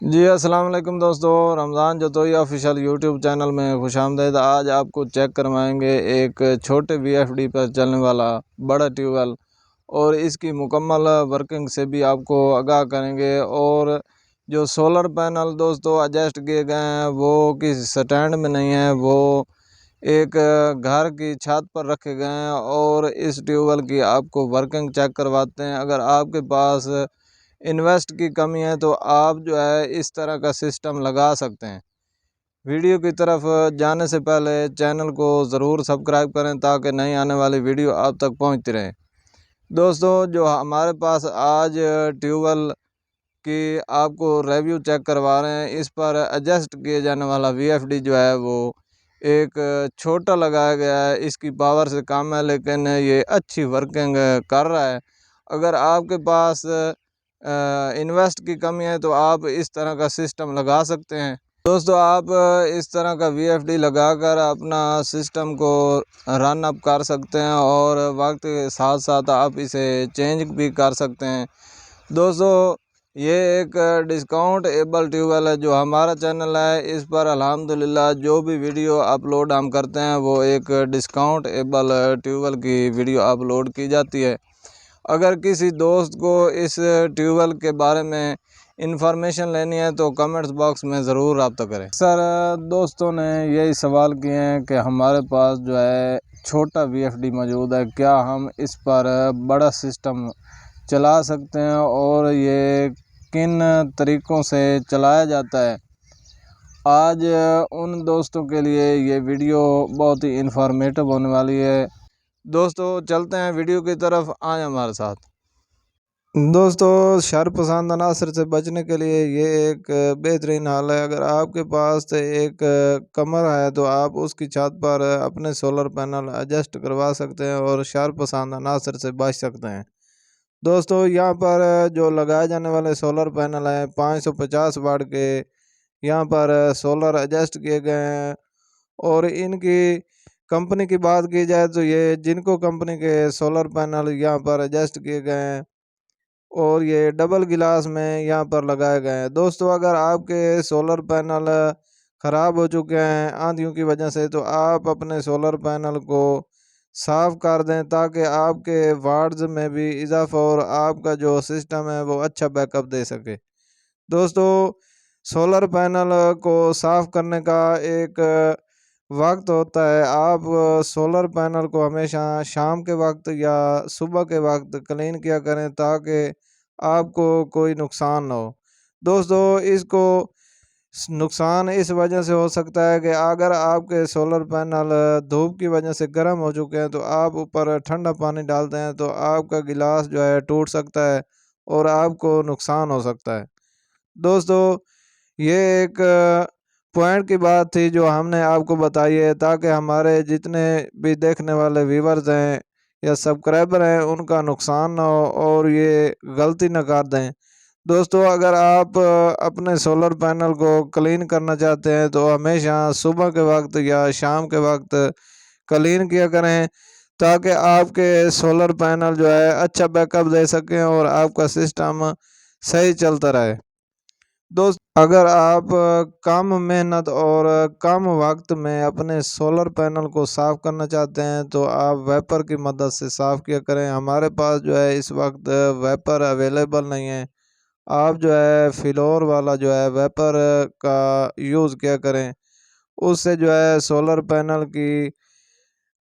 जी अस्सलाम वालेकुम दोस्तों, Ramzan Jatoi official YouTube channel में खुशामदीद। आज आपको चेक करवाएंगे एक छोटे वीएफडी पर चलने वाला बड़ा ट्यूबवेल और इसकी मुकम्मल वर्किंग से भी आपको आगाह करेंगे। और जो सोलर पैनल दोस्तों एडजस्ट किए गए हैं वो किसी स्टैंड में नहीं है, वो एक घर की छत पर रखे गए हैं। और इस ट्यूबवेल की आपको वर्किंग चेक करवाते हैं। अगर आपके पास इन्वेस्ट की कमी है तो आप जो है इस तरह का सिस्टम लगा सकते हैं। वीडियो की तरफ जाने से पहले चैनल को ज़रूर सब्सक्राइब करें ताकि नई आने वाली वीडियो आप तक पहुंचती रहे। दोस्तों, जो हमारे पास आज ट्यूबवेल की आपको रिव्यू चेक करवा रहे हैं, इस पर एडजस्ट किए जाने वाला वीएफडी जो है वो एक छोटा लगाया गया है। इसकी पावर से कम है लेकिन ये अच्छी वर्किंग कर रहा है। अगर आपके पास इन्वेस्ट की कमी है तो आप इस तरह का सिस्टम लगा सकते हैं। दोस्तों, आप इस तरह का वीएफडी लगाकर अपना सिस्टम को रन अप कर सकते हैं और वक्त के साथ साथ आप इसे चेंज भी कर सकते हैं। दोस्तों, ये एक डिस्काउंट एबल ट्यूबवेल है। जो हमारा चैनल है इस पर अल्हम्दुलिल्लाह जो भी वीडियो अपलोड हम करते हैं वो एक डिस्काउंट एबल ट्यूबवेल की वीडियो अपलोड की जाती है। अगर किसी दोस्त को इस ट्यूबवेल के बारे में इंफॉर्मेशन लेनी है तो कमेंट्स बॉक्स में ज़रूर रब्ता करें। सर, दोस्तों ने यही सवाल किए हैं कि हमारे पास जो है छोटा वीएफडी मौजूद है, क्या हम इस पर बड़ा सिस्टम चला सकते हैं और ये किन तरीक़ों से चलाया जाता है। आज उन दोस्तों के लिए ये वीडियो बहुत ही इंफॉर्मेटिव होने वाली है। दोस्तों, चलते हैं वीडियो की तरफ, आए हमारे साथ। दोस्तों, शरपसंद अनासर से बचने के लिए ये एक बेहतरीन हल है। अगर आपके पास एक कमरा है तो आप उसकी छत पर अपने सोलर पैनल एडजस्ट करवा सकते हैं और शरपसंद अनासर से बच सकते हैं। दोस्तों, यहाँ पर जो लगाए जाने वाले सोलर पैनल हैं 550 वाट के, यहाँ पर सोलर एडजस्ट किए गए हैं। और इनकी कंपनी की बात की जाए तो ये जिनको कंपनी के सोलर पैनल यहाँ पर एडजस्ट किए गए हैं और ये डबल गिलास में यहाँ पर लगाए गए हैं। दोस्तों, अगर आपके सोलर पैनल ख़राब हो चुके हैं आंधियों की वजह से तो आप अपने सोलर पैनल को साफ़ कर दें ताकि आपके वाट्स में भी इजाफा और आपका जो सिस्टम है वो अच्छा बैकअप दे सके। दोस्तों, सोलर पैनल को साफ़ करने का एक वक्त होता है। आप सोलर पैनल को हमेशा शाम के वक्त या सुबह के वक्त क्लीन किया करें ताकि आपको कोई नुकसान ना हो। दोस्तों, इसको नुकसान इस वजह से हो सकता है कि अगर आपके सोलर पैनल धूप की वजह से गर्म हो चुके हैं तो आप ऊपर ठंडा पानी डालते हैं तो आपका गिलास जो है टूट सकता है और आपको नुकसान हो सकता है। दोस्तों, ये एक पॉइंट की बात थी जो हमने आपको बताई है ताकि हमारे जितने भी देखने वाले व्यूवर्स हैं या सब्सक्राइबर हैं उनका नुकसान ना हो और ये गलती ना कर दें। दोस्तों, अगर आप अपने सोलर पैनल को क्लीन करना चाहते हैं तो हमेशा सुबह के वक्त या शाम के वक्त क्लीन किया करें ताकि आपके सोलर पैनल जो है अच्छा बैकअप दे सकें और आपका सिस्टम सही चलता रहे। दोस्त, अगर आप कम मेहनत और कम वक्त में अपने सोलर पैनल को साफ़ करना चाहते हैं तो आप वेपर की मदद से साफ़ किया करें। हमारे पास जो है इस वक्त वेपर अवेलेबल नहीं है। आप जो है फ्लोर वाला जो है वेपर का यूज़ किया करें, उससे जो है सोलर पैनल की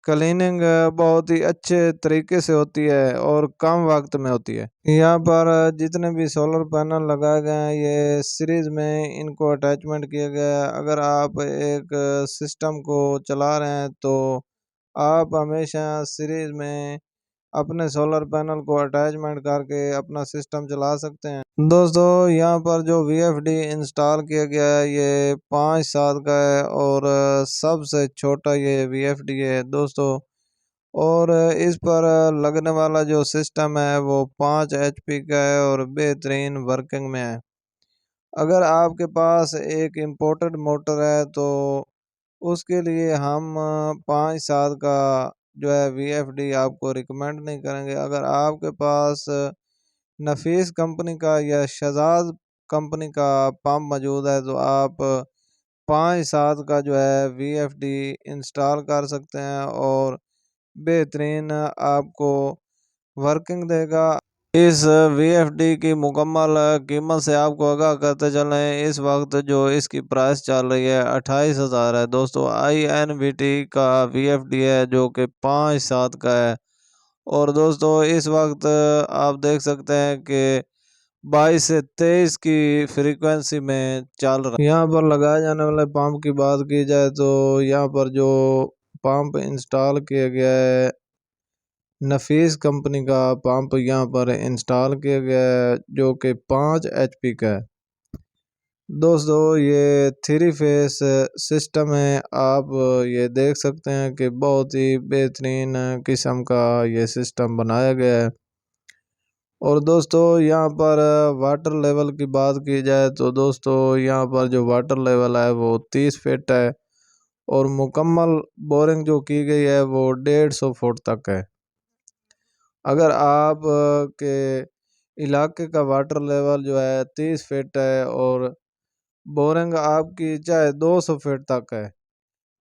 क्लीनिंग बहुत ही अच्छे तरीके से होती है और कम वक्त में होती है। यहाँ पर जितने भी सोलर पैनल लगाए गए हैं ये सीरीज़ में इनको अटैचमेंट किया गया है। अगर आप एक सिस्टम को चला रहे हैं तो आप हमेशा सीरीज़ में अपने सोलर पैनल को अटैचमेंट करके अपना सिस्टम चला सकते हैं। दोस्तों, यहाँ पर जो वीएफडी इंस्टॉल किया गया है ये 5 साल का है और सबसे छोटा ये वीएफडी है दोस्तों। और इस पर लगने वाला जो सिस्टम है वो 5 एचपी का है और बेहतरीन वर्किंग में है। अगर आपके पास एक इम्पोर्टेड मोटर है तो उसके लिए हम 5 साल का जो है वीएफडी आपको रिकमेंड नहीं करेंगे। अगर आपके पास नफीस कंपनी का या शजाज कंपनी का पंप मौजूद है, तो आप 5-7 का जो है VFD इंस्टॉल कर सकते हैं और बेहतरीन आपको वर्किंग देगा। इस VFD की मुकम्मल कीमत से आपको आगाह करते चलें, इस वक्त जो इसकी प्राइस चल रही है 28,000 है दोस्तों। INVT का VFD है जो कि 5-7 का है। और दोस्तों इस वक्त आप देख सकते हैं कि 22 से 23 की फ्रीक्वेंसी में चल रहा है। यहाँ पर लगाए जाने वाले पंप की बात की जाए तो यहाँ पर जो पंप इंस्टॉल किया गया है, नफीस कंपनी का पंप यहाँ पर इंस्टॉल किया गया है जो कि 5 HP का है। दोस्तों ये 3 फेस सिस्टम है। आप ये देख सकते हैं कि बहुत ही बेहतरीन किस्म का ये सिस्टम बनाया गया है। और दोस्तों यहाँ पर वाटर लेवल की बात की जाए तो दोस्तों यहाँ पर जो वाटर लेवल है वो 30 फीट है और मुकम्मल बोरिंग जो की गई है वो 150 फुट तक है। अगर आप के इलाके का वाटर लेवल जो है 30 फीट है और बोरिंग आपकी चाहे 200 फीट तक है,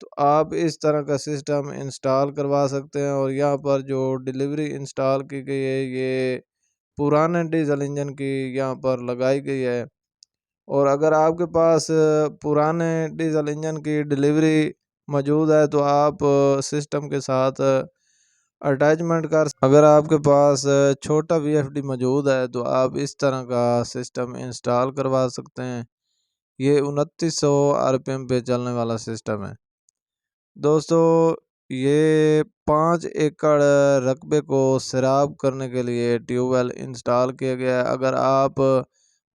तो आप इस तरह का सिस्टम इंस्टॉल करवा सकते हैं। और यहाँ पर जो डिलीवरी इंस्टॉल की गई है ये पुराने डीजल इंजन की यहाँ पर लगाई गई है। और अगर आपके पास पुराने डीजल इंजन की डिलीवरी मौजूद है तो आप सिस्टम के साथ अटैचमेंट कर। अगर आपके पास छोटा VFD मौजूद है तो आप इस तरह का सिस्टम इंस्टॉल करवा सकते हैं। ये 2900 RPM पे चलने वाला सिस्टम है दोस्तों। ये 5 एकड़ रकबे को सैराब करने के लिए ट्यूबवेल इंस्टॉल किया गया है। अगर आप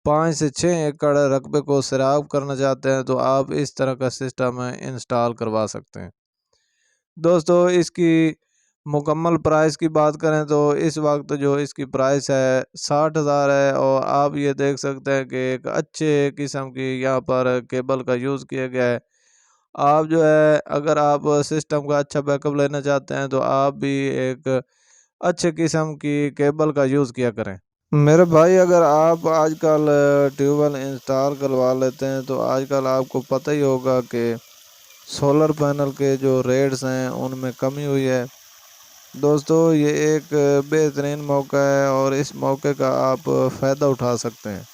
5 से 6 एकड़ रकबे को सैराब करना चाहते हैं तो आप इस तरह का सिस्टम इंस्टॉल करवा सकते हैं दोस्तों। इसकी मुकम्मल प्राइस की बात करें तो इस वक्त जो इसकी प्राइस है 60,000 है। और आप ये देख सकते हैं कि एक अच्छे किस्म की यहाँ पर केबल का यूज़ किया गया है। आप जो है अगर आप सिस्टम का अच्छा बैकअप लेना चाहते हैं तो आप भी एक अच्छे किस्म की केबल का यूज़ किया करें मेरे भाई। अगर आप आजकल ट्यूबवेल इंस्टॉल करवा लेते हैं तो आजकल आपको पता ही होगा कि सोलर पैनल के जो रेट्स हैं उनमें कमी हुई है दोस्तों। ये एक बेहतरीन मौका है और इस मौके का आप फ़ायदा उठा सकते हैं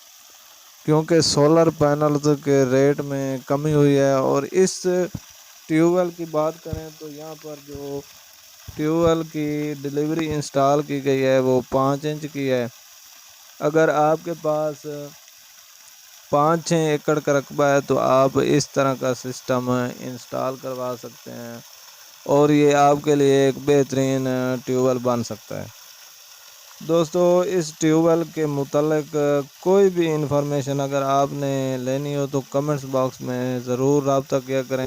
क्योंकि सोलर पैनल्स के रेट में कमी हुई है। और इस ट्यूबवेल की बात करें तो यहाँ पर जो ट्यूबवेल की डिलीवरी इंस्टॉल की गई है वो 5 इंच की है। अगर आपके पास 5-6 एकड़ का रकबा है तो आप इस तरह का सिस्टम इंस्टॉल करवा सकते हैं और ये आपके लिए एक बेहतरीन ट्यूबवेल बन सकता है दोस्तों। इस ट्यूबवेल के मुतालिक कोई भी इंफॉर्मेशन अगर आपने लेनी हो तो कमेंट्स बॉक्स में ज़रूर रब्ता किया करें।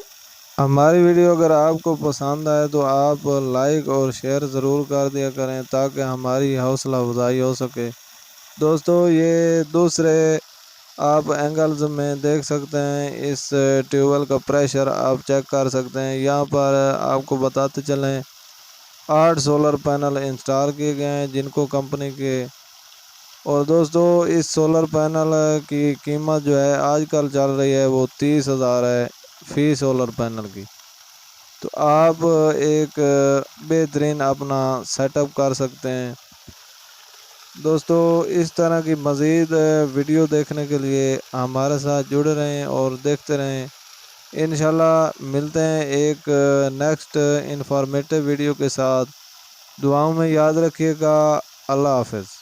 हमारी वीडियो अगर आपको पसंद आए तो आप लाइक और शेयर ज़रूर कर दिया करें ताकि हमारी हौसला अफजाई हो सके दोस्तों। ये दूसरे आप एंगल्स में देख सकते हैं, इस ट्यूबवेल का प्रेशर आप चेक कर सकते हैं। यहाँ पर आपको बताते चलें 8 सोलर पैनल इंस्टॉल किए गए हैं जिनको कंपनी के। और दोस्तों इस सोलर पैनल की कीमत जो है आजकल चल रही है वो 30,000 है फी सोलर पैनल की। तो आप एक बेहतरीन अपना सेटअप कर सकते हैं दोस्तों। इस तरह की मज़ीद वीडियो देखने के लिए हमारे साथ जुड़े रहें और देखते रहें। इंशाल्लाह मिलते हैं एक नेक्स्ट इंफॉर्मेटिव वीडियो के साथ। दुआओं में याद रखिएगा। अल्लाह हाफ़िज़।